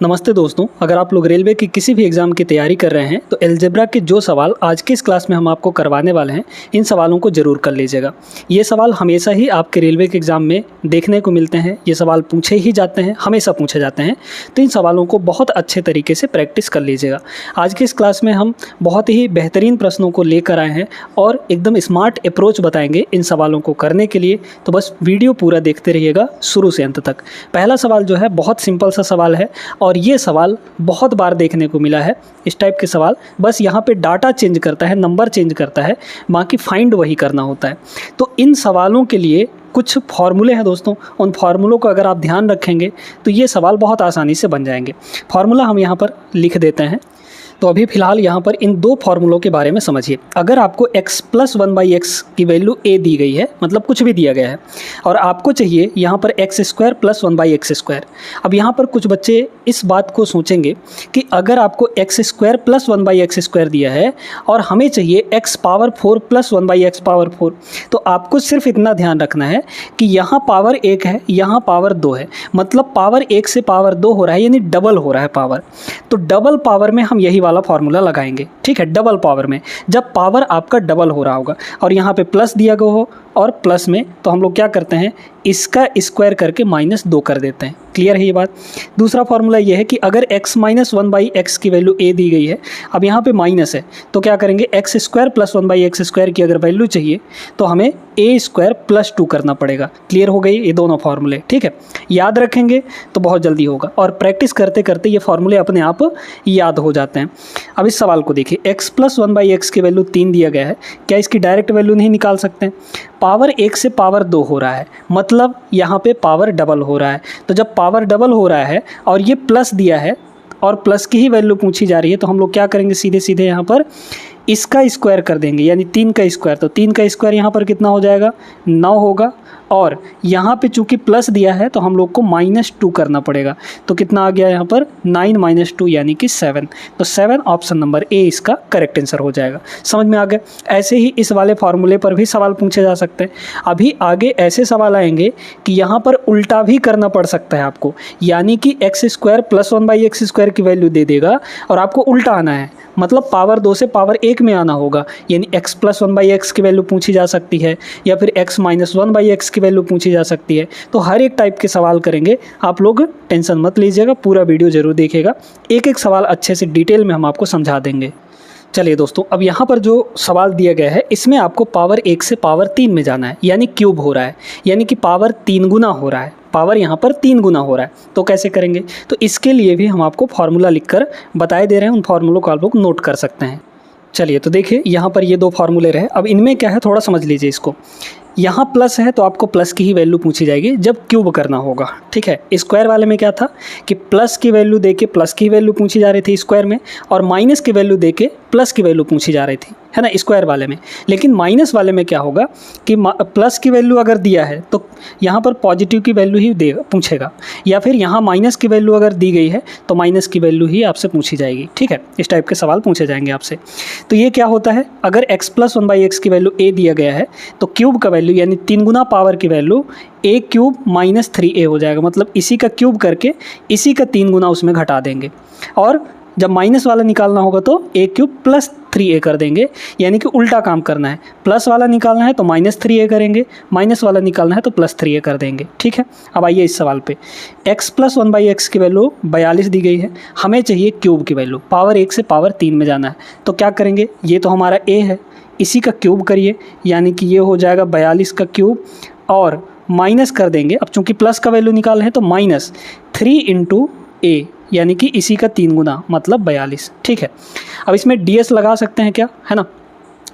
नमस्ते दोस्तों, अगर आप लोग रेलवे की किसी भी एग्ज़ाम की तैयारी कर रहे हैं तो अलजेब्रा के जो सवाल आज की इस क्लास में हम आपको करवाने वाले हैं, इन सवालों को ज़रूर कर लीजिएगा। ये सवाल हमेशा ही आपके रेलवे के एग्ज़ाम में देखने को मिलते हैं, ये सवाल पूछे ही जाते हैं, हमेशा पूछे जाते हैं। तो इन सवालों को बहुत अच्छे तरीके से प्रैक्टिस कर लीजिएगा। आज की इस क्लास में हम बहुत ही बेहतरीन प्रश्नों को लेकर आए हैं और एकदम स्मार्ट अप्रोच बताएंगे इन सवालों को करने के लिए। तो बस वीडियो पूरा देखते रहिएगा शुरू से अंत तक। पहला सवाल जो है बहुत सिंपल सा सवाल है और ये सवाल बहुत बार देखने को मिला है। इस टाइप के सवाल बस यहाँ पे डाटा चेंज करता है, नंबर चेंज करता है, बाकी फाइंड वही करना होता है। तो इन सवालों के लिए कुछ फॉर्मूले हैं दोस्तों, उन फार्मूलों को अगर आप ध्यान रखेंगे तो ये सवाल बहुत आसानी से बन जाएंगे। फार्मूला हम यहाँ पर लिख देते हैं। तो अभी फ़िलहाल यहाँ पर इन दो फार्मूलों के बारे में समझिए। अगर आपको x + 1/x की वैल्यू a दी गई है, मतलब कुछ भी दिया गया है, और आपको चाहिए यहाँ पर x² + 1/x²। अब यहाँ पर कुछ बच्चे इस बात को सोचेंगे कि अगर आपको x² + 1/x² दिया है और हमें चाहिए x⁴ + 1/x⁴, तो आपको सिर्फ इतना ध्यान रखना है कि यहाँ पावर 1 है, यहाँ पावर 2 है, मतलब पावर 1 से पावर 2 हो रहा है, यानी डबल हो रहा है पावर। तो डबल पावर में हम यही वाला फार्मूला लगाएंगे, ठीक है। डबल पावर में जब पावर आपका डबल हो रहा होगा और यहाँ पे प्लस दिया गया हो और प्लस में, तो हम लोग क्या करते हैं, इसका स्क्वायर करके -2 कर देते हैं। क्लियर है ये बात। दूसरा फार्मूला ये है कि अगर x - 1/x की वैल्यू a दी गई है, अब यहाँ पे माइनस है, तो क्या करेंगे, x² + 1/x² की अगर वैल्यू चाहिए तो हमें a² + 2 करना पड़ेगा। क्लियर हो गई ये दोनों फार्मूले, ठीक है। याद रखेंगे तो बहुत जल्दी होगा और प्रैक्टिस करते करते ये फार्मूले अपने आप याद हो जाते हैं। अब इस सवाल को देखिए, x + 1/x की वैल्यू 3 दिया गया है, क्या इसकी डायरेक्ट वैल्यू नहीं निकाल सकते हैं? पावर 1 से पावर 2 हो रहा है, मतलब यहाँ पे पावर डबल हो रहा है। तो जब पावर डबल हो रहा है और ये प्लस दिया है और प्लस की ही वैल्यू पूछी जा रही है, तो हम लोग क्या करेंगे, सीधे सीधे यहाँ पर इसका स्क्वायर कर देंगे, यानी 3 का स्क्वायर। तो 3 का स्क्वायर यहाँ पर कितना हो जाएगा, 9 होगा। और यहाँ पे चूँकि प्लस दिया है तो हम लोग को -2 करना पड़ेगा। तो कितना आ गया यहाँ पर, 9 - 2 यानी कि 7। तो 7 ऑप्शन नंबर ए इसका करेक्ट आंसर हो जाएगा। समझ में आ गया। ऐसे ही इस वाले फार्मूले पर भी सवाल पूछे जा सकते हैं। अभी आगे ऐसे सवाल आएंगे कि यहाँ पर उल्टा भी करना पड़ सकता है आपको, यानी कि x² + 1/x² की वैल्यू दे देगा और आपको उल्टा आना है, मतलब पावर 2 से पावर 1 में आना होगा। यानी x + 1/x की वैल्यू पूछी जा सकती है या फिर x - 1/x की वैल्यू पूछी जा सकती है। तो हर एक टाइप के सवाल करेंगे, आप लोग टेंशन मत लीजिएगा, पूरा वीडियो जरूर देखिएगा। एक एक सवाल अच्छे से डिटेल में हम आपको समझा देंगे। चलिए दोस्तों, अब यहाँ पर जो सवाल दिया गया है इसमें आपको पावर 1 से पावर 3 में जाना है, यानी क्यूब हो रहा है, यानी कि पावर 3 गुना हो रहा है। पावर यहाँ पर 3 गुना हो रहा है, तो कैसे करेंगे? तो इसके लिए भी हम आपको फार्मूला लिखकर बताए दे रहे हैं, उन फार्मूलों को आप लोग नोट कर सकते हैं। चलिए तो देखिए, यहाँ पर ये 2 फार्मूले रहे। अब इनमें क्या है, थोड़ा समझ लीजिए इसको। यहाँ प्लस है तो आपको प्लस की ही वैल्यू पूछी जाएगी जब क्यूब करना होगा, ठीक है। स्क्वायर वाले में क्या था कि प्लस की वैल्यू देके प्लस की वैल्यू पूछी जा रही थी स्क्वायर में, और माइनस की वैल्यू देके प्लस की वैल्यू पूछी जा रही थी, है ना, स्क्वायर वाले में। लेकिन माइनस वाले में क्या होगा कि प्लस की वैल्यू अगर दिया है तो यहाँ पर पॉजिटिव की वैल्यू ही पूछेगा, या फिर यहाँ माइनस की वैल्यू अगर दी गई है तो माइनस की वैल्यू ही आपसे पूछी जाएगी, ठीक है। इस टाइप के सवाल पूछे जाएंगे आपसे। तो ये क्या होता है, अगर x + 1/x की वैल्यू a दिया गया है तो क्यूब का वैल्यू यानी 3 गुना पावर की वैल्यू a³ - 3a हो जाएगा, मतलब इसी का क्यूब करके इसी का 3 गुना उसमें घटा देंगे। और जब माइनस वाला निकालना होगा तो a³ + 3a कर देंगे, यानी कि उल्टा काम करना है। प्लस वाला निकालना है तो -3a करेंगे, माइनस वाला निकालना है तो +3a कर देंगे, ठीक है। अब आइए इस सवाल पे, x + 1/x की वैल्यू 42 दी गई है, हमें चाहिए क्यूब की वैल्यू, पावर 1 से पावर 3 में जाना है। तो क्या करेंगे, ये तो हमारा a है, इसी का क्यूब करिए, यानी कि ये हो जाएगा 42 का क्यूब, और माइनस कर देंगे। अब चूंकि प्लस का वैल्यू निकाल है तो -3 × a, यानी कि इसी का 3 गुना, मतलब 42, ठीक है। अब इसमें ds लगा सकते हैं क्या, है ना,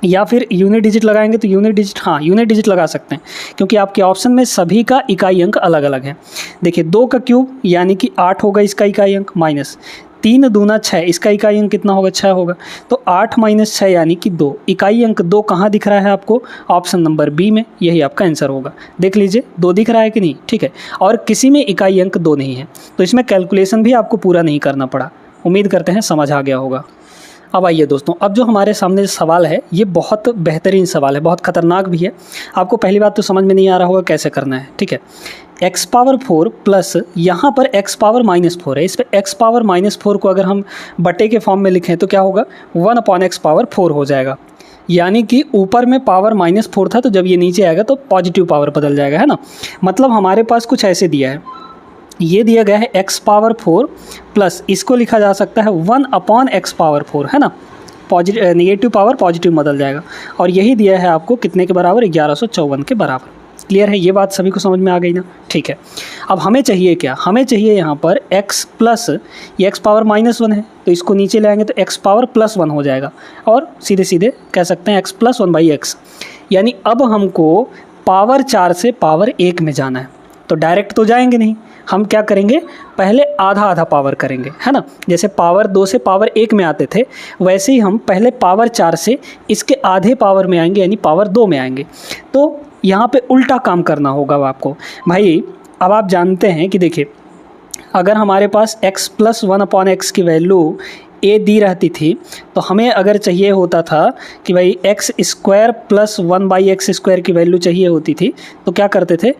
या फिर यूनिट डिजिट लगाएंगे तो यूनिट डिजिट, हाँ यूनिट डिजिट लगा सकते हैं, क्योंकि आपके ऑप्शन में सभी का इकाई अंक अलग अलग है। देखिए 2 का क्यूब यानी कि 8 होगा इसका इकाई अंक, माइनस 3 दूना 6, इसका इकाई अंक कितना होगा, 6 होगा। तो 8 - 6 यानी कि 2, इकाई अंक 2 कहाँ दिख रहा है आपको, ऑप्शन नंबर बी में, यही आपका आंसर होगा। देख लीजिए 2 दिख रहा है कि नहीं, ठीक है। और किसी में इकाई अंक 2 नहीं है, तो इसमें कैलकुलेशन भी आपको पूरा नहीं करना पड़ा। उम्मीद करते हैं समझ आ गया होगा। अब आइए दोस्तों, अब जो हमारे सामने सवाल है ये बहुत बेहतरीन सवाल है, बहुत ख़तरनाक भी है। आपको पहली बात तो समझ में नहीं आ रहा होगा कैसे करना है, ठीक है। x पावर 4 प्लस यहाँ पर x पावर -4 है, इस पर x पावर -4 को अगर हम बटे के फॉर्म में लिखें तो क्या होगा, 1/x पावर 4 हो जाएगा। यानी कि ऊपर में पावर -4 था, तो जब ये नीचे आएगा तो पॉजिटिव पावर बदल जाएगा, है ना। मतलब हमारे पास कुछ ऐसे दिया है, ये दिया गया है x पावर 4 प्लस इसको लिखा जा सकता है 1/x पावर 4, है ना। नेगेटिव पावर पॉजिटिव बदल जाएगा, और यही दिया है आपको कितने के बराबर, 1154 के बराबर। क्लियर है, ये बात सभी को समझ में आ गई ना, ठीक है। अब हमें चाहिए क्या, हमें चाहिए यहाँ पर x प्लस, ये x पावर -1 है तो इसको नीचे ले आएंगे तो x पावर +1 हो जाएगा, और सीधे सीधे कह सकते हैं x प्लस 1/x। यानी अब हमको पावर 4 से पावर 1 में जाना है, तो डायरेक्ट तो जाएंगे नहीं, हम क्या करेंगे, पहले आधा आधा पावर करेंगे, है ना। जैसे पावर 2 से पावर 1 में आते थे, वैसे ही हम पहले पावर 4 से इसके आधे पावर में आएंगे, यानी पावर 2 में आएंगे। तो यहाँ पे उल्टा काम करना होगा आपको भाई। अब आप जानते हैं कि देखिए, अगर हमारे पास x प्लस 1/x की वैल्यू a दी रहती थी, तो हमें अगर चाहिए होता था कि भाई x² प्लस 1/x² की वैल्यू चाहिए होती थी, तो क्या करते थे,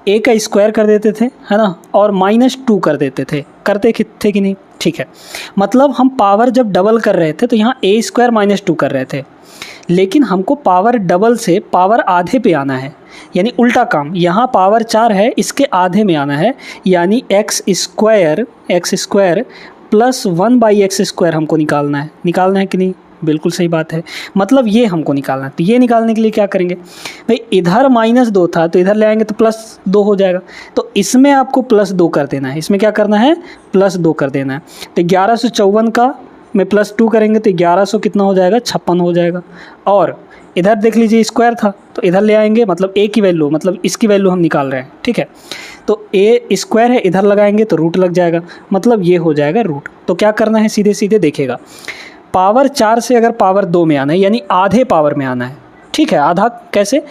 a का स्क्वायर कर देते थे, है ना, और -2 कर देते थे। करते थे कि नहीं, ठीक है। मतलब हम पावर जब डबल कर रहे थे तो यहाँ a² -2 कर रहे थे, लेकिन हमको पावर डबल से पावर आधे पे आना है, यानी उल्टा काम। यहाँ पावर 4 है, इसके आधे में आना है, यानी x² प्लस 1/x² हमको निकालना है कि नहीं, बिल्कुल सही बात है। मतलब ये हमको निकालना है, तो ये निकालने के लिए क्या करेंगे भाई, इधर -2 था तो इधर ले आएंगे तो +2 हो जाएगा, तो इसमें आपको +2 कर देना है। इसमें क्या करना है, +2 कर देना है। तो 1154 का में +2 करेंगे तो 1100 कितना हो जाएगा, 56 हो जाएगा। और इधर देख लीजिए स्क्वायर था, तो इधर ले आएंगे, मतलब a की वैल्यू, मतलब इसकी वैल्यू हम निकाल रहे हैं, ठीक है। तो a² है, इधर लगाएंगे तो रूट लग जाएगा, मतलब ये हो जाएगा रूट। तो क्या करना है, सीधे सीधे देखिएगा, पावर 4 से अगर पावर 2 में आना है, यानी आधे पावर में आना है, ठीक है। आधा कैसे,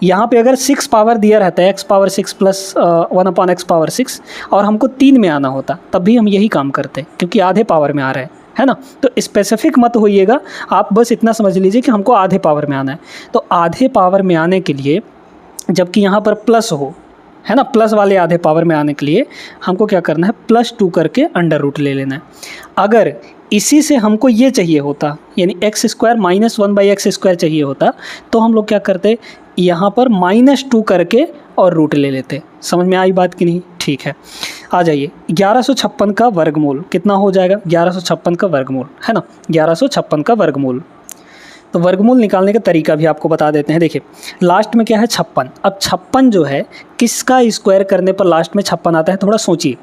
यहाँ पे अगर 6 पावर दिया रहता है, x power 6 plus 1/x power 6, और हमको 3 में आना होता, तब भी हम यही काम करते, क्योंकि आधे पावर में आ रहे हैं, है ना। तो स्पेसिफिक मत होइएगा, आप बस इतना समझ लीजिए कि हमको आधे पावर में आना है। तो आधे पावर में आने के लिए, जबकि यहाँ पर प्लस हो, है ना, प्लस वाले आधे पावर में आने के लिए हमको क्या करना है, +2 करके अंडर रूट ले लेना है। अगर इसी से हमको ये चाहिए होता, यानी x² - 1/x² चाहिए होता, तो हम लोग क्या करते, यहाँ पर -2 करके और रूट ले लेते। समझ में आई बात कि नहीं, ठीक है। आ जाइए, 1156 का वर्गमूल कितना हो जाएगा, 1156 का वर्गमूल, है ना, 1156 का वर्गमूल। तो वर्गमूल निकालने का तरीका भी आपको बता देते हैं। देखिए, लास्ट में क्या है, 56। अब 56 जो है, किसका स्क्वायर करने पर लास्ट में 56 आता है, थोड़ा सोचिए।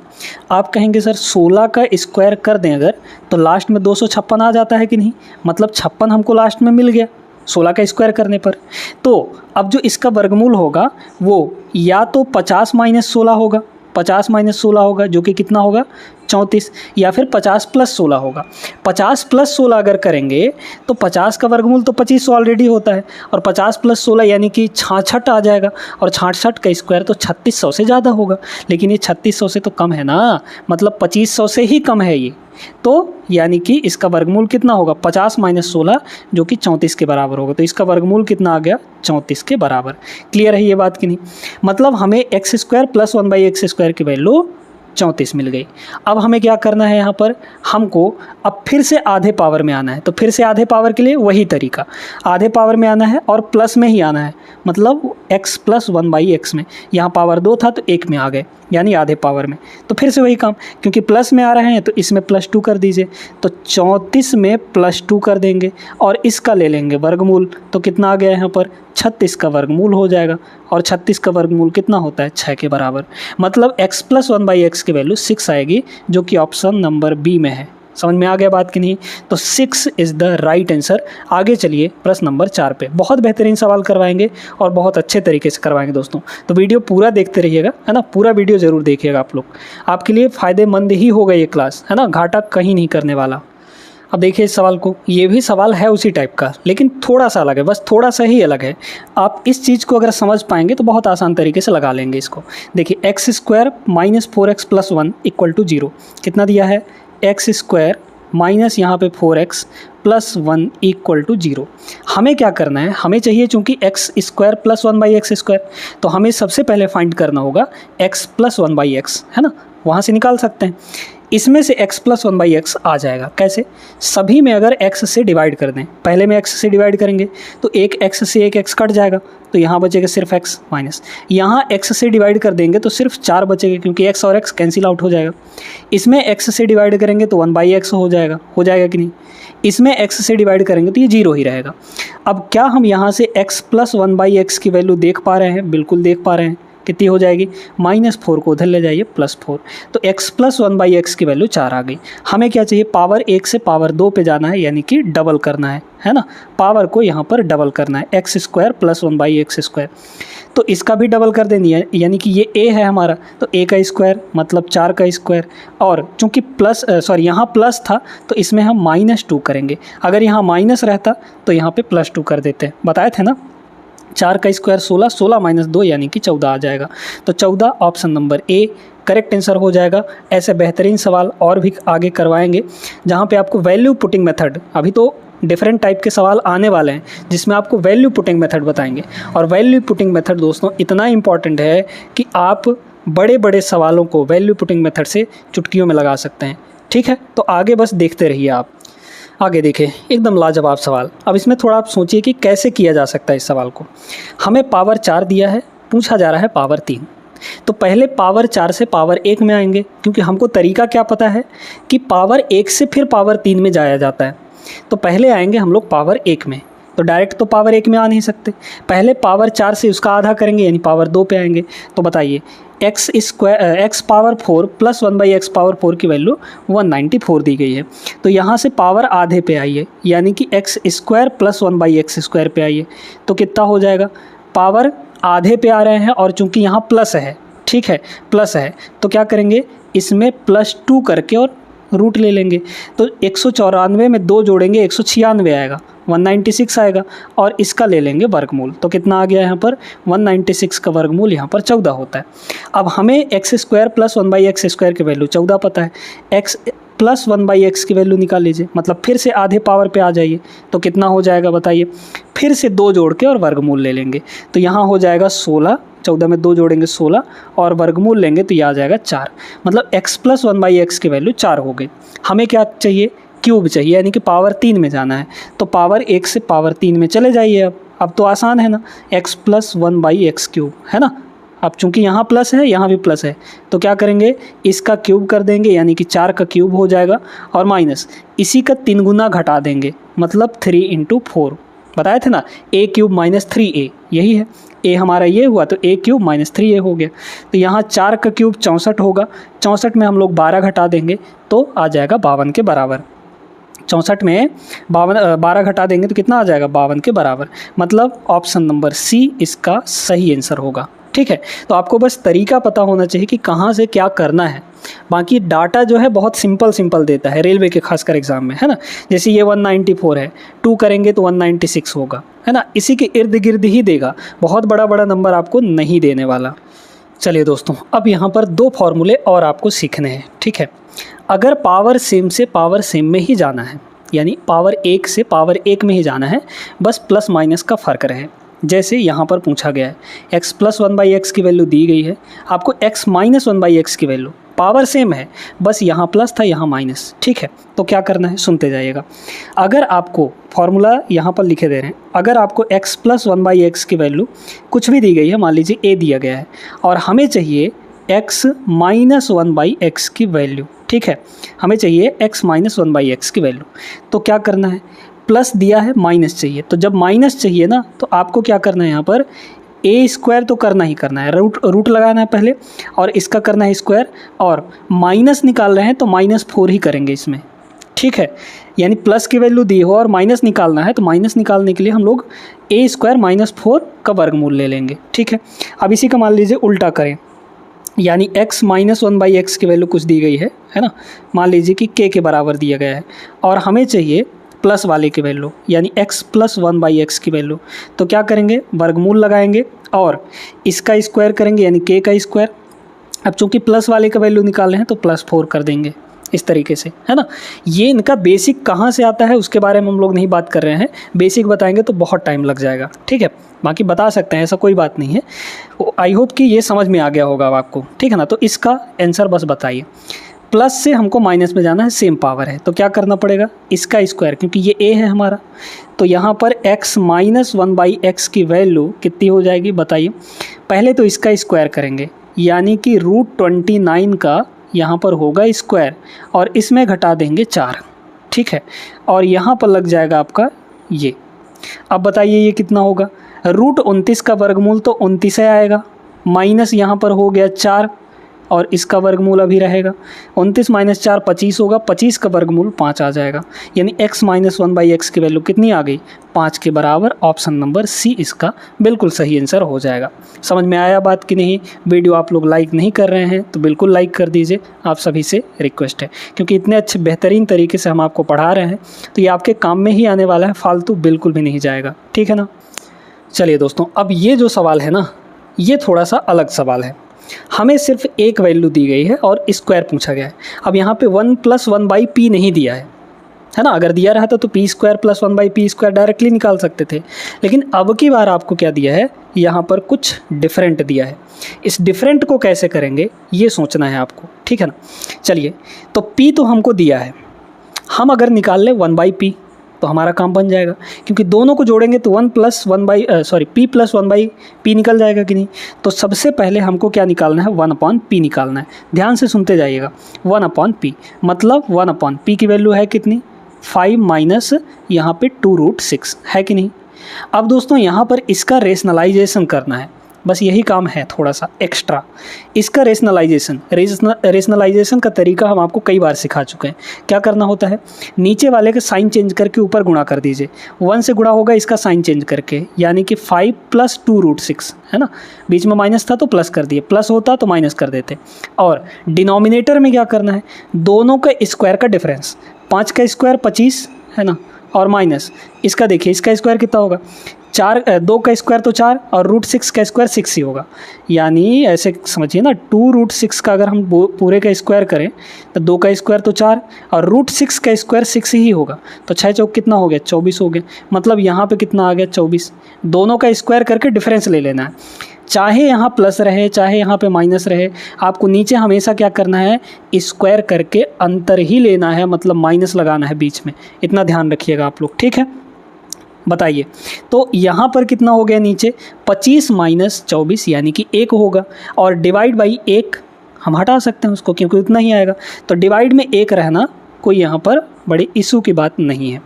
आप कहेंगे सर 16 का स्क्वायर कर दें अगर, तो लास्ट में 256 आ जाता है कि नहीं, मतलब 56 हमको लास्ट में मिल गया 16 का स्क्वायर करने पर। तो अब जो इसका वर्गमूल होगा वो या तो 50 - 16 होगा, 50 - 16 होगा, जो कि कितना होगा, 34, या फिर 50 + 16 होगा। 50 + 16 अगर करेंगे तो 50 का वर्गमूल तो 2500 ऑलरेडी होता है, और 50 + 16 यानी कि 66 आ जाएगा, और 66 का स्क्वायर तो 3600 से ज़्यादा होगा, लेकिन ये 3600 से तो कम है ना, मतलब 2500 से ही कम है ये। तो यानी कि इसका वर्गमूल कितना होगा, 50 - 16, जो कि 34 के बराबर होगा। तो इसका वर्गमूल कितना आ गया, 34 के बराबर। क्लियर है ये बात कि नहीं, मतलब हमें x² + 1/x² की वैल्यू 34 मिल गई। अब हमें क्या करना है, यहाँ पर हमको अब फिर से आधे पावर में आना है। तो फिर से आधे पावर के लिए वही तरीका, आधे पावर में आना है और प्लस में ही आना है, मतलब x + 1/x में। यहाँ पावर 2 था तो 1 में आ गए, यानी आधे पावर में। तो फिर से वही काम, क्योंकि प्लस में आ रहे हैं तो इसमें +2 कर दीजिए, तो 34 में +2 कर देंगे और इसका ले लेंगे वर्गमूल, तो कितना आ गया यहाँ पर, 36 का वर्गमूल हो जाएगा। और 36 का वर्गमूल कितना होता है, 6 के बराबर। मतलब x + 1/x की वैल्यू 6 आएगी, जो कि ऑप्शन नंबर बी में है। समझ में आ गया बात कि नहीं, तो 6 इज़ द राइट आंसर। आगे चलिए प्रश्न नंबर 4 पे। बहुत बेहतरीन सवाल करवाएंगे और बहुत अच्छे तरीके से करवाएंगे दोस्तों, तो वीडियो पूरा देखते रहिएगा, है ना, पूरा वीडियो ज़रूर देखिएगा आप लोग, आपके लिए फ़ायदेमंद ही होगा ये क्लास, है ना, घाटा कहीं नहीं करने वाला। अब देखिए इस सवाल को, ये भी सवाल है उसी टाइप का, लेकिन थोड़ा सा अलग है, बस थोड़ा सा ही अलग है। आप इस चीज़ को अगर समझ पाएंगे तो बहुत आसान तरीके से लगा लेंगे इसको। देखिए x² - 4x + 1 = 0, कितना दिया है, x² माइनस यहाँ पे 4x +1 इक्वल टू 0। हमें क्या करना है, हमें चाहिए चूँकि x square plus 1/x square, तो हमें सबसे पहले फाइंड करना होगा x प्लस 1/x, है ना, वहाँ से निकाल सकते हैं। इसमें से x प्लस 1/x आ जाएगा कैसे, सभी में अगर x से डिवाइड कर दें, पहले में x से डिवाइड करेंगे तो एक x से एक x कट जाएगा, तो यहाँ बचेगा सिर्फ x माइनस, यहाँ x से डिवाइड कर देंगे तो सिर्फ 4 बचेगा क्योंकि x और x कैंसिल आउट हो जाएगा। इसमें x से डिवाइड करेंगे तो 1/x हो जाएगा कि नहीं, इसमें x से डिवाइड करेंगे तो ये 0 ही रहेगा। अब क्या हम यहाँ से x प्लस 1/x की वैल्यू देख पा रहे हैं, बिल्कुल देख पा रहे हैं, कितनी हो जाएगी, -4 को उधर ले जाइए +4, तो x प्लस 1/x की वैल्यू 4 आ गई। हमें क्या चाहिए, पावर 1 से पावर 2 पे जाना है, यानी कि डबल करना है ना, पावर को यहाँ पर डबल करना है, x square plus 1/x square, तो इसका भी डबल कर देनी है, यानी कि ये a है हमारा, तो a का स्क्वायर मतलब 4 का स्क्वायर, और चूँकि यहाँ प्लस था तो इसमें हम -2 करेंगे, अगर यहाँ माइनस रहता तो यहाँ पे +2 कर देते, बताए थे ना। 4 का स्क्वायर 16, 16 माइनस 2 यानी कि 14 आ जाएगा, तो 14 option number A correct answer हो जाएगा। ऐसे बेहतरीन सवाल और भी आगे करवाएंगे जहाँ पे आपको वैल्यू पुटिंग मेथड, अभी तो डिफरेंट टाइप के सवाल आने वाले हैं जिसमें आपको वैल्यू पुटिंग मेथड बताएंगे, और वैल्यू पुटिंग मेथड दोस्तों इतना इंपॉर्टेंट है कि आप बड़े बड़े सवालों को वैल्यू पुटिंग मेथड से चुटकियों में लगा सकते हैं। ठीक है, तो आगे बस देखते रहिए आप। आगे देखें, एकदम लाजवाब सवाल। अब इसमें थोड़ा आप सोचिए कि कैसे किया जा सकता है इस सवाल को। हमें पावर 4 दिया है, पूछा जा रहा है पावर 3, तो पहले पावर 4 से पावर 1 में आएंगे, क्योंकि हमको तरीका क्या पता है कि पावर 1 से फिर पावर 3 में जाया जाता है, तो पहले आएंगे हम लोग पावर 1 में, तो डायरेक्ट तो पावर 1 में आ नहीं सकते, पहले पावर 4 से उसका आधा करेंगे यानी पावर 2 पे आएंगे। तो बताइए x power 4 plus 1/x power 4 की वैल्यू 194 दी गई है, तो यहाँ से पावर आधे पे आइए, यानी कि x square plus 1/x square पे आइए, तो कितना हो जाएगा, पावर आधे पे आ रहे हैं और चूंकि यहाँ प्लस है, ठीक है प्लस है, तो क्या करेंगे इसमें +2 करके और रूट ले लेंगे, तो 194 में 2 जोड़ेंगे 196 आएगा, 196 आएगा, और इसका ले लेंगे वर्गमूल, तो कितना आ गया यहाँ पर 196 का वर्गमूल यहाँ पर 14 होता है। अब हमें x square plus 1/x square की वैल्यू 14 पता है, x प्लस 1/x की वैल्यू निकाल लीजिए, मतलब फिर से आधे पावर पे आ जाइए, तो कितना हो जाएगा बताइए, फिर से 2 जोड़ के और वर्गमूल ले लेंगे, तो यहाँ हो जाएगा 16, 14 में 2 जोड़ेंगे 16 और वर्गमूल लेंगे तो यह आ जाएगा 4, मतलब x प्लस 1/x की वैल्यू 4 हो गई। हमें क्या चाहिए, क्यूब चाहिए, यानी कि पावर 3 में जाना है, तो पावर 1 से पावर 3 में चले जाइए। अब तो आसान है ना, x प्लस 1/x क्यूब है ना। अब चूंकि यहाँ प्लस है यहाँ भी प्लस है, तो क्या करेंगे इसका क्यूब कर देंगे, यानी कि 4 का क्यूब हो जाएगा, और माइनस इसी का 3 गुना घटा देंगे, मतलब 3 × 4, बताए थे ना, a क्यूब माइनस 3a, यही है a हमारा ये हुआ, तो a क्यूब माइनस 3a हो गया। तो यहाँ 4 का क्यूब 64 होगा, 64 में हम लोग 12 घटा देंगे तो आ जाएगा 52 के बराबर। 64 में 12 घटा देंगे तो कितना आ जाएगा 52 के बराबर, मतलब ऑप्शन नंबर सी इसका सही आंसर होगा। ठीक है, तो आपको बस तरीका पता होना चाहिए कि कहाँ से क्या करना है, बाकी डाटा जो है बहुत सिंपल देता है रेलवे के खासकर एग्जाम में, है ना। जैसे ये 194 है, 2 करेंगे तो 196 होगा, है ना, इसी के इर्द गिर्द ही देगा, बहुत बड़ा नंबर आपको नहीं देने वाला। चलिए दोस्तों, अब यहाँ पर 2 फॉर्मूले और आपको सीखने हैं। ठीक है, अगर पावर सेम से पावर सेम में ही जाना है, यानी पावर 1 से पावर 1 में ही जाना है, बस प्लस माइनस का फ़र्क रहे, जैसे यहाँ पर पूछा गया है x प्लस 1/x की वैल्यू दी गई है, आपको x माइनस 1/x की वैल्यू, पावर सेम है, बस यहाँ प्लस था यहाँ माइनस। ठीक है, तो क्या करना है सुनते जाइएगा। अगर आपको फॉर्मूला यहाँ पर लिखे दे रहे हैं, अगर आपको x प्लस 1/x की वैल्यू कुछ भी दी गई है, मान लीजिए a दिया गया है, और हमें चाहिए x माइनस 1/x की वैल्यू, ठीक है, हमें चाहिए x माइनस 1/x की वैल्यू, तो क्या करना है, प्लस दिया है माइनस चाहिए, तो जब माइनस चाहिए ना तो आपको क्या करना है, यहाँ पर a स्क्वायर तो करना ही करना है, रूट लगाना है पहले, और इसका करना है स्क्वायर, और माइनस निकाल रहे हैं तो -4 ही करेंगे इसमें। ठीक है, यानी प्लस की वैल्यू दी हो और माइनस निकालना है, तो माइनस निकालने के लिए हम लोग a स्क्वायर -4 का वर्गमूल ले लेंगे। ठीक है, अब इसी का मान लीजिए उल्टा करें, यानी x माइनस 1/x की वैल्यू कुछ दी गई है ना, मान लीजिए कि k के बराबर दिया गया है, और हमें चाहिए प्लस वाले की वैल्यू, यानी x प्लस 1/x की वैल्यू, तो क्या करेंगे वर्गमूल लगाएंगे और इसका स्क्वायर करेंगे, यानी k का स्क्वायर। अब चूंकि प्लस वाले का वैल्यू निकाल रहे हैं तो +4 कर देंगे, इस तरीके से, है ना। ये इनका बेसिक कहाँ से आता है उसके बारे में हम लोग नहीं बात कर रहे हैं, बेसिक बताएंगे तो बहुत टाइम लग जाएगा, ठीक है। बाकी बता सकते हैं, ऐसा कोई बात नहीं है। आई होप कि ये समझ में आ गया होगा आपको, ठीक है ना। तो इसका आंसर बस बताइए। प्लस से हमको माइनस में जाना है, सेम पावर है, तो क्या करना पड़ेगा, इसका स्क्वायर, क्योंकि ये a है हमारा, तो यहाँ पर x माइनस 1/x की वैल्यू कितनी हो जाएगी बताइए। पहले तो इसका स्क्वायर करेंगे, यानी कि √29 का यहाँ पर होगा स्क्वायर, और इसमें घटा देंगे 4, ठीक है। और यहाँ पर लग जाएगा आपका ये। अब बताइए ये कितना होगा, √29 का वर्गमूल तो 29 आएगा, माइनस यहाँ पर हो गया 4, और इसका वर्गमूल अभी रहेगा 29 माइनस 4 25 होगा, 25 का वर्गमूल 5 आ जाएगा, यानी x माइनस 1/x की वैल्यू कितनी आ गई, 5 के बराबर। ऑप्शन नंबर सी इसका बिल्कुल सही आंसर हो जाएगा। समझ में आया बात कि नहीं। वीडियो आप लोग लाइक नहीं कर रहे हैं तो बिल्कुल लाइक कर दीजिए, आप सभी से रिक्वेस्ट है, क्योंकि इतने अच्छे बेहतरीन तरीके से हम आपको पढ़ा रहे हैं तो ये आपके काम में ही आने वाला है, फालतू बिल्कुल भी नहीं जाएगा, ठीक है ना। चलिए दोस्तों, अब ये जो सवाल है ना, ये थोड़ा सा अलग सवाल है। हमें सिर्फ एक वैल्यू दी गई है और स्क्वायर पूछा गया है। अब यहाँ पे 1 + 1/p नहीं दिया है ना। अगर दिया रहता तो p² + 1/p² डायरेक्टली निकाल सकते थे, लेकिन अब की बार आपको क्या दिया है, यहाँ पर कुछ डिफरेंट दिया है। इस डिफरेंट को कैसे करेंगे ये सोचना है आपको, ठीक है ना। चलिए, तो p तो हमको दिया है, हम अगर निकाल लें 1/p तो हमारा काम बन जाएगा, क्योंकि दोनों को जोड़ेंगे तो p + 1/p निकल जाएगा कि नहीं। तो सबसे पहले हमको क्या निकालना है, 1/p निकालना है। ध्यान से सुनते जाइएगा, 1/p मतलब 1/p की वैल्यू है कितनी, 5 माइनस यहाँ पे 2√6 है कि नहीं। अब दोस्तों यहाँ पर इसका रेशनलाइजेशन करना है, बस यही काम है थोड़ा सा एक्स्ट्रा। इसका रेशनलाइजेशन का तरीका हम आपको कई बार सिखा चुके हैं। क्या करना होता है, नीचे वाले का साइन चेंज करके ऊपर गुणा कर दीजिए, 1 से गुणा होगा इसका साइन चेंज करके, यानी कि 5 + 2√6 है ना। बीच में माइनस था तो प्लस कर दिए, प्लस होता तो माइनस कर देते। और डिनोमिनेटर में क्या करना है, दोनों का स्क्वायर का डिफरेंस, 5 का स्क्वायर 25 है ना, और माइनस इसका, देखिए इसका स्क्वायर कितना होगा, 2 का स्क्वायर तो 4, और √6 का स्क्वायर 6 ही होगा। यानी ऐसे समझिए ना, 2√6 का अगर हम पूरे का स्क्वायर करें तो 2 का स्क्वायर तो 4, और √6 का स्क्वायर 6 ही होगा, तो 6 चौक कितना हो गया, 24 हो गया। मतलब यहाँ पे कितना आ गया, 24। दोनों का स्क्वायर करके डिफरेंस ले लेना है, चाहे यहाँ प्लस रहे चाहे यहाँ पे माइनस रहे, आपको नीचे हमेशा क्या करना है, स्क्वायर करके अंतर ही लेना है, मतलब माइनस लगाना है बीच में। इतना ध्यान रखिएगा आप लोग, ठीक है। बताइए, तो यहाँ पर कितना हो गया नीचे, 25 माइनस 24 यानी कि 1 होगा, और डिवाइड बाई 1 हम हटा सकते हैं उसको, क्योंकि उतना ही आएगा। तो डिवाइड में 1 रहना कोई यहाँ पर बड़ी इशू की बात नहीं है।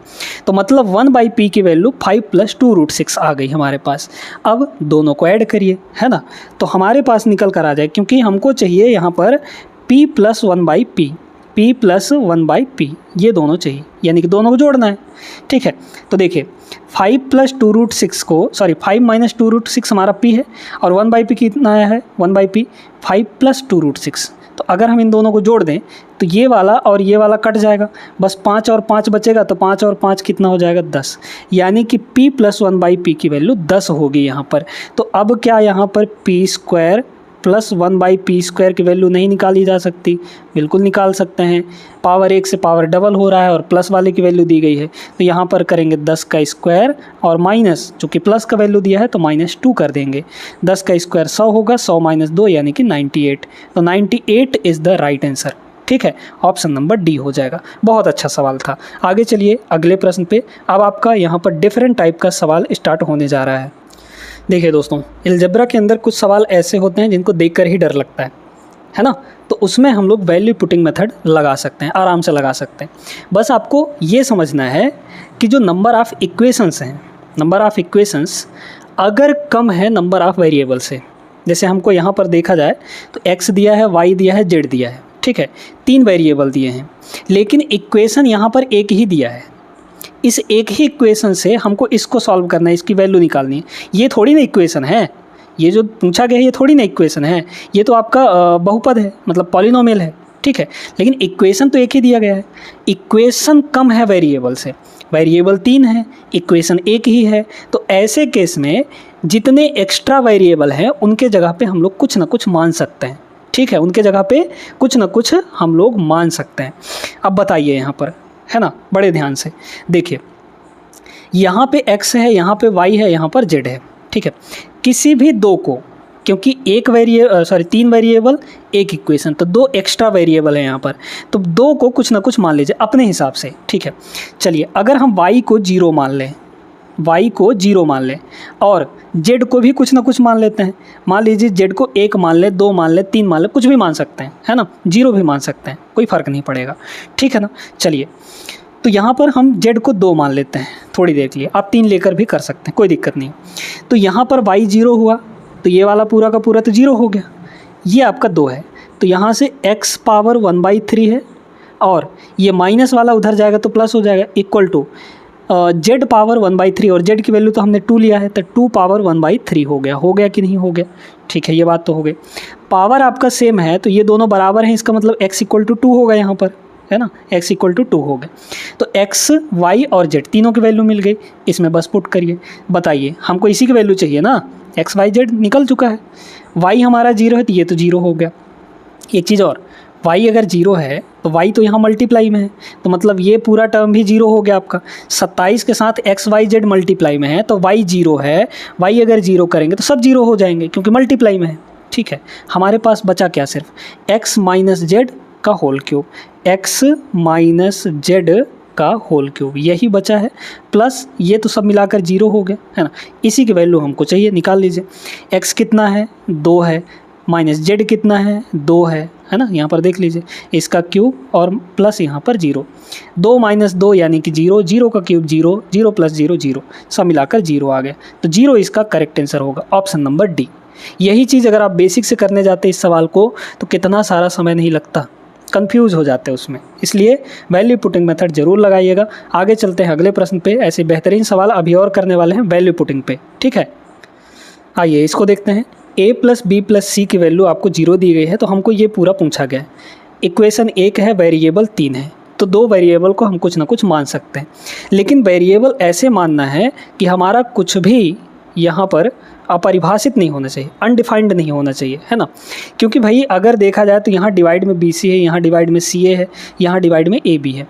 तो मतलब 1/p की वैल्यू 5 + 2√6 आ गई हमारे पास। अब दोनों को ऐड करिए, है ना, तो हमारे पास निकल कर आ जाए, क्योंकि हमको चाहिए यहाँ पर p + 1/p, p + 1/p, ये दोनों चाहिए, यानी कि दोनों को जोड़ना है, ठीक है। तो देखिए 5 + 2√6 को, सॉरी 5 - 2√6 हमारा p है, और 1/p कितना आया है, 1/p 5 + 2√6। तो अगर हम इन दोनों को जोड़ दें तो ये वाला और ये वाला कट जाएगा, बस 5 और 5 बचेगा, तो 5 और 5 कितना हो जाएगा, 10। यानी कि p + 1/p की वैल्यू 10 होगी यहाँ पर। तो अब क्या यहाँ पर p² + 1/p² की वैल्यू नहीं निकाली जा सकती, बिल्कुल निकाल सकते हैं। पावर 1 से पावर डबल हो रहा है और प्लस वाले की वैल्यू दी गई है, तो यहाँ पर करेंगे 10 का स्क्वायर और माइनस, चूँकि प्लस का वैल्यू दिया है तो -2 कर देंगे। 10 का स्क्वायर 100 होगा, 100 - 2 यानी कि 98। तो 98 इज़ द राइट आंसर, ठीक है। ऑप्शन नंबर डी हो जाएगा। बहुत अच्छा सवाल था। आगे चलिए अगले प्रश्न पे। अब आपका यहाँ पर डिफरेंट टाइप का सवाल स्टार्ट होने जा रहा है। देखिए दोस्तों, अलजेब्रा के अंदर कुछ सवाल ऐसे होते हैं जिनको देखकर ही डर लगता है ना। तो उसमें हम लोग वैल्यू पुटिंग मेथड लगा सकते हैं, आराम से लगा सकते हैं। बस आपको ये समझना है कि जो नंबर ऑफ़ इक्वेशंस हैं, नंबर ऑफ़ इक्वेशंस अगर कम है नंबर ऑफ़ वेरिएबल से, जैसे हमको यहाँ पर देखा जाए तो x दिया है, y दिया है, z दिया है, ठीक है, 3 वेरिएबल दिए हैं, लेकिन इक्वेशन यहाँ पर एक ही दिया है। इस एक ही इक्वेशन से हमको इसको सॉल्व करना है, इसकी वैल्यू निकालनी है। ये थोड़ी ना इक्वेशन है, ये जो पूछा गया है ये थोड़ी ना इक्वेशन है, ये तो आपका बहुपद है, मतलब पॉलिनोमियल है, ठीक है। लेकिन इक्वेशन तो एक ही दिया गया है। इक्वेशन कम है वेरिएबल से, वेरिएबल 3 है, इक्वेशन एक ही है। तो ऐसे केस में जितने एक्स्ट्रा वेरिएबल हैं उनके जगह पे हम लोग कुछ ना कुछ मान सकते हैं, ठीक है, उनके जगह पे कुछ ना कुछ हम लोग मान सकते हैं। अब बताइए यहाँ पर, है ना, बड़े ध्यान से देखिए, यहाँ पे x है, यहाँ पे y है, यहाँ पर z है, ठीक है। किसी भी दो को, क्योंकि तीन वेरिएबल एक इक्वेशन, तो दो एक्स्ट्रा वेरिएबल है यहाँ पर, तो दो को कुछ ना कुछ मान लीजिए अपने हिसाब से, ठीक है। चलिए, अगर हम y को 0 मान लें, y को 0 मान लें और z को भी कुछ ना कुछ मान लेते हैं, मान लीजिए z को 1 मान ले, 2 मान ले, 3 मान ले, कुछ भी मान सकते हैं, है ना, 0 भी मान सकते हैं, कोई फ़र्क नहीं पड़ेगा, ठीक है ना। चलिए, तो यहाँ पर हम z को 2 मान लेते हैं थोड़ी देर के लिए, आप 3 लेकर भी कर सकते हैं, कोई दिक्कत नहीं। तो यहाँ पर y 0 हुआ, तो ये वाला पूरा का पूरा तो 0 हो गया, ये आपका 2 है, तो यहाँ से x पावर 1/3 है, और ये माइनस वाला उधर जाएगा तो प्लस हो जाएगा, इक्वल टू z पावर 1/3, और z की वैल्यू तो हमने 2 लिया है, तो 2 पावर 1/3 हो गया कि नहीं हो गया, ठीक है, ये बात तो हो गई। पावर आपका सेम है तो ये दोनों बराबर हैं, इसका मतलब x इक्वल टू 2 होगा यहाँ पर, है ना, x इक्वल टू 2 हो गए। तो x, y और z तीनों की वैल्यू मिल गई, इसमें बस पुट करिए। बताइए, हमको इसी की वैल्यू चाहिए ना, x, y, z निकल चुका है, y हमारा 0 है तो ये तो 0 हो गया। एक चीज़ और, y अगर 0 है तो y तो यहाँ मल्टीप्लाई में है, तो मतलब ये पूरा टर्म भी 0 हो गया आपका। 27 के साथ x, y, z मल्टीप्लाई में है तो y 0 है, y अगर 0 करेंगे तो सब 0 हो जाएंगे क्योंकि मल्टीप्लाई में है, ठीक है। हमारे पास बचा क्या, सिर्फ x माइनस जेड का whole cube, x minus Z का होल क्यूब, यही बचा है, प्लस ये तो सब मिलाकर 0 हो गया, है ना। इसी की वैल्यू हमको चाहिए, निकाल लीजिए। x कितना है, 2 है, माइनस जेड कितना है, 2 है ना, यहाँ पर देख लीजिए, इसका क्यूब और प्लस यहाँ पर 0, 2 माइनस 2 यानी कि 0, 0 का क्यूब 0, 0 प्लस 0 0, सब मिलाकर 0 आ गया, तो 0 इसका करेक्ट आंसर होगा, ऑप्शन नंबर डी। यही चीज़ अगर आप बेसिक से करने जाते इस सवाल को तो कितना सारा समय नहीं लगता, कंफ्यूज हो जाते हैं उसमें, इसलिए वैल्यू पुटिंग मेथड जरूर लगाइएगा। आगे चलते हैं अगले प्रश्न पे, ऐसे बेहतरीन सवाल अभी और करने वाले हैं वैल्यू पुटिंग पे, ठीक है। आइए इसको देखते हैं। a प्लस बी प्लस सी की वैल्यू आपको 0 दी गई है, तो हमको ये पूरा पूछा गया है। इक्वेशन 1 है, वेरिएबल 3 है, तो 2 वेरिएबल को हम कुछ ना कुछ मान सकते हैं, लेकिन वेरिएबल ऐसे मानना है कि हमारा कुछ भी यहाँ पर अपरिभाषित नहीं होना चाहिए, अनडिफाइंड नहीं होना चाहिए, है ना। क्योंकि भाई अगर देखा जाए तो यहाँ डिवाइड में बी सी है, यहाँ डिवाइड में सी ए है, यहाँ डिवाइड में ए बी है।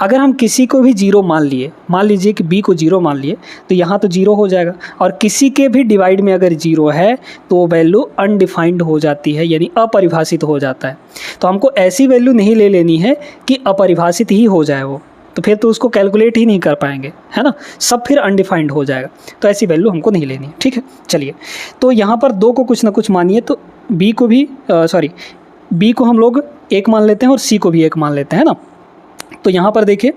अगर हम किसी को भी 0 मान लिए, मान लीजिए कि b को 0 मान लिए, तो यहाँ तो 0 हो जाएगा, और किसी के भी डिवाइड में अगर 0 है तो वो वैल्यू अनडिफाइंड हो जाती है, यानी अपरिभाषित हो जाता है। तो हमको ऐसी वैल्यू नहीं ले लेनी है कि अपरिभाषित ही हो जाए वो, तो फिर तो उसको कैलकुलेट ही नहीं कर पाएंगे, है ना, सब फिर अनडिफाइंड हो जाएगा, तो ऐसी वैल्यू हमको नहीं लेनी है, ठीक है। चलिए, तो यहाँ पर 2 को कुछ ना कुछ मानिए, तो b को हम लोग 1 मान लेते हैं और c को भी 1 मान लेते हैं, ना। तो यहाँ पर देखिए,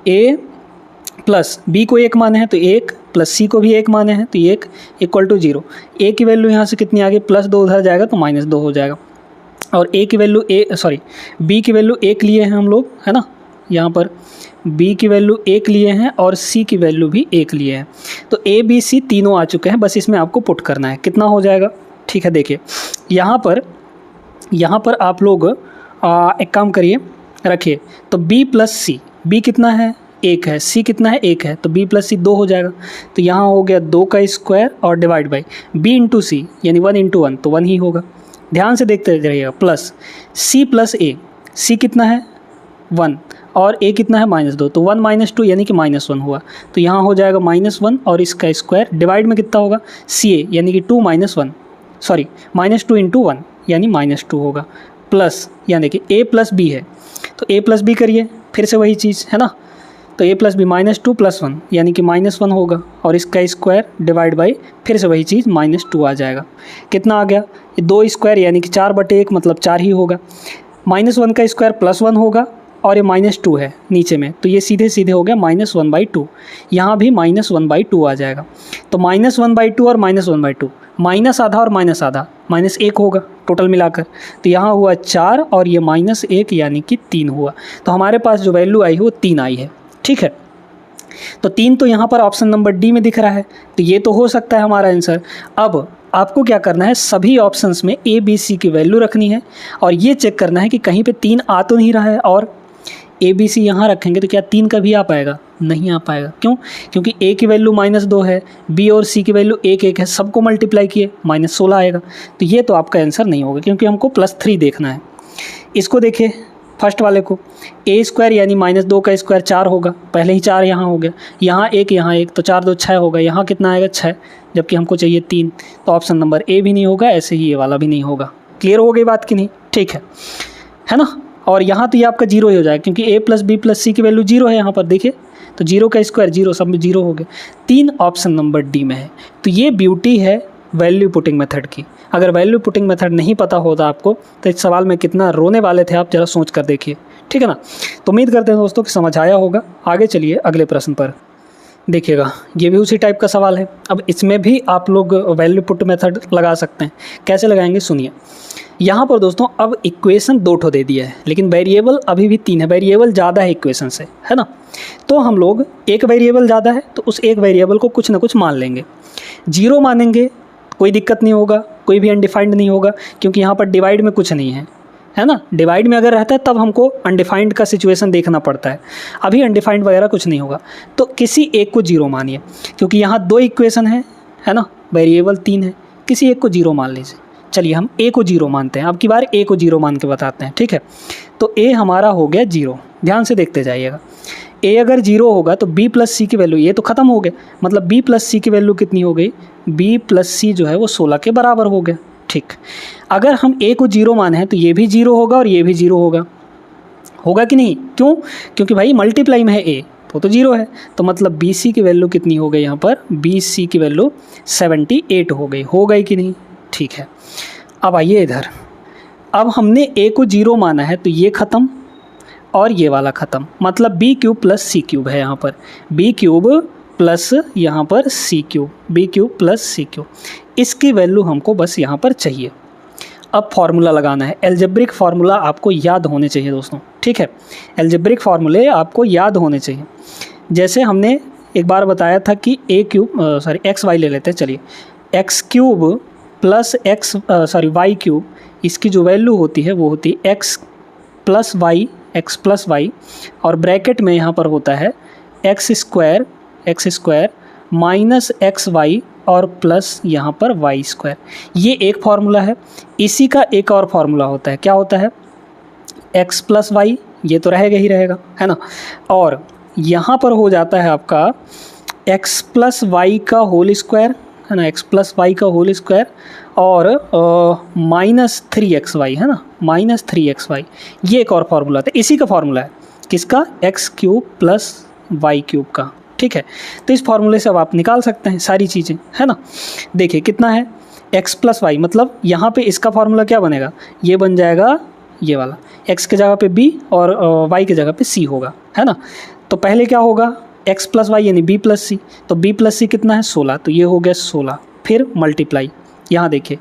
a प्लस बी को 1 माने हैं तो 1, प्लस सी को भी 1 माने हैं तो 1 इक्वल टू 0। a की वैल्यू यहाँ से कितनी आ गई, +2 उधर जाएगा तो -2 हो जाएगा, और b की वैल्यू 1 लिए हैं हम लोग, है ना, यहाँ पर b की वैल्यू 1 लिए हैं और c की वैल्यू भी 1 लिए हैं, तो a b c तीनों आ चुके हैं, बस इसमें आपको पुट करना है, कितना हो जाएगा, ठीक है। देखिए यहाँ पर आप लोग एक काम करिए, रखिए, तो b प्लस सी, b कितना है, 1 है, c कितना है, 1 है, तो b प्लस सी 2 हो जाएगा, तो यहाँ हो गया 2 का स्क्वायर और डिवाइड बाई b इंटू सी, यानी 1 इंटू 1, तो 1 ही होगा। ध्यान से देखते रहिएगा, plus c plus a, c कितना है 1 और a कितना है -2, तो 1 - 2 यानी कि -1 हुआ, तो यहाँ हो जाएगा -1 और इसका स्क्वायर डिवाइड में कितना होगा, ca यानी कि 2 इंटू 1 यानी -2 होगा, प्लस यानी कि a प्लस b है, तो a प्लस बी करिए, फिर से वही चीज़ है ना, तो a प्लस बी -2 + 1 यानी कि -1 होगा, और इसका स्क्वायर डिवाइड बाई फिर से वही चीज़ -2 आ जाएगा। कितना आ गया, 2 स्क्वायर यानी कि 4/1 मतलब 4 ही होगा, -1 का स्क्वायर +1 होगा, और ये -2 है नीचे में, तो ये सीधे सीधे हो गया -1/2, यहाँ भी -1/2 आ जाएगा, तो -1/2 और -1/2, माइनस आधा और माइनस आधा, -1 होगा टोटल मिलाकर, तो यहाँ हुआ 4 और ये -1 यानी कि 3 हुआ, तो हमारे पास जो वैल्यू आई है वो 3 आई है, ठीक है। तो 3 तो यहाँ पर ऑप्शन नंबर डी में दिख रहा है, तो ये तो हो सकता है हमारा आंसर। अब आपको क्या करना है, सभी ऑप्शंस में a b c की वैल्यू रखनी है, और ये चेक करना है कि कहीं पे 3 आ तो नहीं रहा है, और ए बी सी यहाँ रखेंगे तो क्या 3 का भी आ पाएगा? नहीं आ पाएगा। क्यों? क्योंकि ए की वैल्यू -2 है, बी और सी की वैल्यू 1 है, सबको मल्टीप्लाई किए -16 आएगा। तो ये तो आपका आंसर नहीं होगा, क्योंकि हमको +3 देखना है। इसको देखिए फर्स्ट वाले को, ए स्क्वायर यानी -2 का स्क्वायर 4 होगा, पहले ही 4 यहाँ हो गया, यहाँ 1 तो 4 2 6 होगा, यहाँ कितना आएगा 6, जबकि हमको चाहिए 3। तो ऑप्शन नंबर ए भी नहीं होगा, ऐसे ही ये वाला भी नहीं होगा। क्लियर हो गई बात कि नहीं? ठीक है ना। और यहाँ तो ये आपका 0 ही हो जाएगा, क्योंकि a + b + c की वैल्यू 0 है यहाँ पर, देखिए तो 0 का स्क्वायर 0, सब में 0 हो गया। 3 ऑप्शन नंबर डी में है। तो ये ब्यूटी है वैल्यू पुटिंग मेथड की। अगर वैल्यू पुटिंग मेथड नहीं पता होता आपको तो इस सवाल में कितना रोने वाले थे आप, ज़रा सोच कर देखिए। ठीक है ना। तो उम्मीद करते हैं दोस्तों कि समझ आया होगा। आगे चलिए अगले प्रश्न पर देखिएगा। ये भी उसी टाइप का सवाल है। अब इसमें भी आप लोग वैल्यू पुट मेथड लगा सकते हैं। कैसे लगाएंगे सुनिए। यहाँ पर दोस्तों अब इक्वेशन 2 ठो दे दिया है, लेकिन वेरिएबल अभी भी 3 है, वेरिएबल ज़्यादा है इक्वेशन से, है ना। तो हम लोग एक वेरिएबल ज़्यादा है तो उस एक वेरिएबल को कुछ ना कुछ मान लेंगे। 0 मानेंगे कोई दिक्कत नहीं होगा, कोई भी अनडिफाइंड नहीं होगा, क्योंकि यहाँ पर डिवाइड में कुछ नहीं है ना। डिवाइड में अगर रहता है तब हमको अनडिफाइंड का सिचुएशन देखना पड़ता है, अभी अनडिफाइंड वगैरह कुछ नहीं होगा। तो किसी एक को 0 मानिए, क्योंकि यहाँ 2 इक्वेशन है ना, वेरिएबल 3 है, किसी एक को 0 मान लीजिए। चलिए हम ए को 0 मानते हैं, अब की बार ए को 0 मान के बताते हैं। ठीक है, तो ए हमारा हो गया 0। ध्यान से देखते जाइएगा। ए अगर 0 होगा तो b + c की वैल्यू, ये तो ख़त्म हो गया, मतलब b + c की वैल्यू कितनी हो गई? b + c जो है वो 16 के बराबर हो गया। ठीक, अगर हम a को 0 माने हैं तो ये भी 0 होगा और ये भी 0 होगा कि नहीं? क्यों? क्योंकि भाई मल्टीप्लाई में है a, तो 0 है। तो मतलब bc की वैल्यू कितनी हो गई यहाँ पर? bc की वैल्यू 78 हो गई कि नहीं? ठीक है। अब आइए इधर, अब हमने a को 0 माना है तो ये ख़त्म और ये वाला ख़त्म, मतलब b³ + c³ है यहाँ पर, b³ प्लस यहाँ पर c³, b³ + c³। इसकी वैल्यू हमको बस यहाँ पर चाहिए। अब फार्मूला लगाना है, एल्जेब्रिक फार्मूला आपको याद होने चाहिए दोस्तों। ठीक है, एल्जेब्रिक फार्मूले आपको याद होने चाहिए। जैसे हमने एक बार बताया था कि xy ले लेते हैं। चलिए, x³ + y³, इसकी जो वैल्यू होती है वो होती है x + y, और ब्रैकेट में यहाँ पर होता है x² -xy और प्लस यहाँ पर y²। ये एक फार्मूला है। इसी का एक और फार्मूला होता है, क्या होता है? x + y, ये तो रहेगा ही रहेगा, है ना। और यहाँ पर हो जाता है आपका x + y का होल स्क्वायर, है ना, x + y का होल स्क्वायर, और -3xy, है ना, -3xy। ये एक और फार्मूला था, इसी का फार्मूला है, किसका? x³ + y³ का। ठीक है, तो इस फार्मूले से अब आप निकाल सकते हैं सारी चीज़ें, है ना। देखिए कितना है, x + y, मतलब यहाँ पे इसका फार्मूला क्या बनेगा? ये बन जाएगा ये वाला, x के जगह पे b और y के जगह पे c होगा, है ना। तो पहले क्या होगा? x + y यानी b + c, तो b + c कितना है? 16, तो ये हो गया 16। फिर मल्टीप्लाई, यहाँ देखिए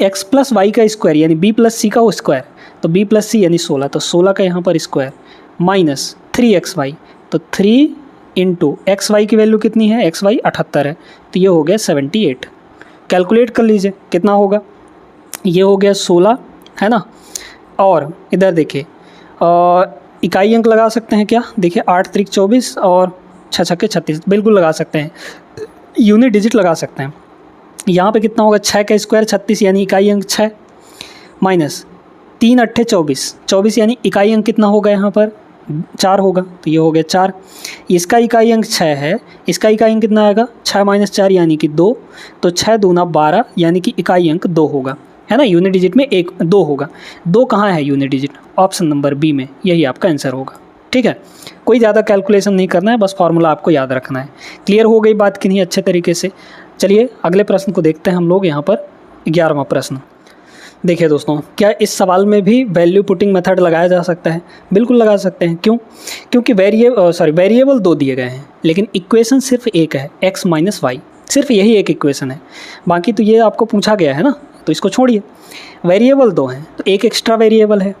x + y का स्क्वायर यानी b + c का स्क्वायर, तो b + c यानी 16, तो 16 का यहाँ पर स्क्वायर, -3xy, तो 3 × xy की वैल्यू कितनी है? xy 78 है, तो ये हो गया 78। कैलकुलेट कर लीजिए कितना होगा, ये हो गया 16, है ना। और इधर देखिए इकाई अंक लगा सकते हैं क्या? देखिए 8 × 3 = 24 और 6 × 6 = 36, बिल्कुल लगा सकते हैं। यूनिट डिजिट लगा सकते हैं। यहाँ पे कितना होगा? 6 का स्क्वायर 36 यानी इकाई अंक 6, -3 × 8 = 24, 24 यानी इकाई अंक कितना होगा? यहाँ पर 4 होगा, तो ये हो गया 4। इसका इकाई अंक 6 है, इसका इकाई अंक कितना आएगा? 6 - 4 यानी कि 2, तो 6 दूना 12 यानी कि इकाई अंक 2 होगा, है ना। यूनिट डिजिट में 2 होगा। 2 कहाँ है unit digit? Option number B में, यही आपका आंसर होगा। ठीक है, कोई ज़्यादा कैलकुलेशन नहीं करना है, बस फार्मूला आपको याद रखना है। क्लियर हो गई बात कि नहीं अच्छे तरीके से? चलिए अगले प्रश्न को देखते हैं हम लोग। यहाँ पर 11वां प्रश्न देखिए दोस्तों, क्या इस सवाल में भी वैल्यू पुटिंग मेथड लगाया जा सकता है? बिल्कुल लगा सकते हैं। क्यों? क्योंकि वेरिएबल 2 दिए गए हैं, लेकिन इक्वेशन सिर्फ एक है, x - y, सिर्फ यही एक इक्वेशन है। बाकी तो ये आपको पूछा गया है ना, तो इसको छोड़िए। वेरिएबल 2 हैं तो एक एक्स्ट्रा वेरिएबल है,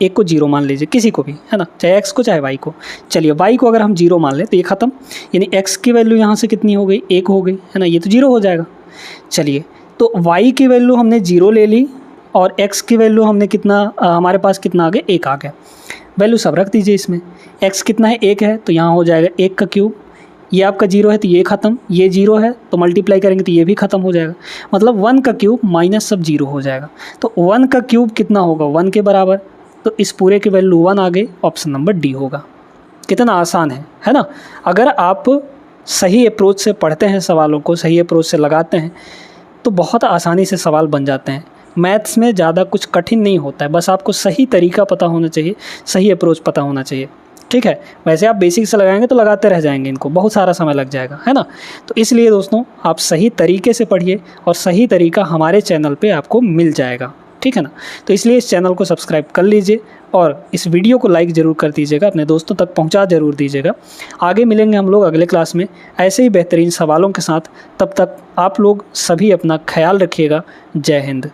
एक को 0 मान लीजिए, किसी को भी, है ना, चाहे x को चाहे y को। चलिए y को अगर हम 0 मान लें तो ये ख़त्म, यानी x की वैल्यू यहाँ से कितनी हो गई? 1 हो गई, है ना, ये तो 0 हो जाएगा। चलिए, तो y की वैल्यू हमने 0 ले ली और x की वैल्यू हमने कितना, हमारे पास कितना आ गया? 1 आ गया। वैल्यू सब रख दीजिए इसमें। x कितना है, 1 है, तो यहाँ हो जाएगा 1 का क्यूब। ये आपका 0 है तो ये ख़त्म, ये 0 है तो मल्टीप्लाई करेंगे तो ये भी ख़त्म हो जाएगा। मतलब 1 का क्यूब माइनस सब 0 हो जाएगा। तो 1 का क्यूब कितना होगा, 1 के बराबर। तो इस पूरे की वैल्यू 1 आ गई, ऑप्शन नंबर डी होगा। कितना आसान है ना। अगर आप सही अप्रोच से पढ़ते हैं सवालों को, सही अप्रोच से लगाते हैं तो बहुत आसानी से सवाल बन जाते हैं। मैथ्स में ज़्यादा कुछ कठिन नहीं होता है, बस आपको सही तरीका पता होना चाहिए, सही अप्रोच पता होना चाहिए। ठीक है, वैसे आप बेसिक से लगाएंगे तो लगाते रह जाएंगे, इनको बहुत सारा समय लग जाएगा, है ना। तो इसलिए दोस्तों आप सही तरीके से पढ़िए और सही तरीका हमारे चैनल पे आपको मिल जाएगा, ठीक है ना। तो इसलिए इस चैनल को सब्सक्राइब कर लीजिए और इस वीडियो को लाइक ज़रूर कर दीजिएगा, अपने दोस्तों तक पहुंचा ज़रूर दीजिएगा। आगे मिलेंगे हम लोग अगले क्लास में ऐसे ही बेहतरीन सवालों के साथ। तब तक आप लोग सभी अपना ख्याल रखिएगा। जय हिंद।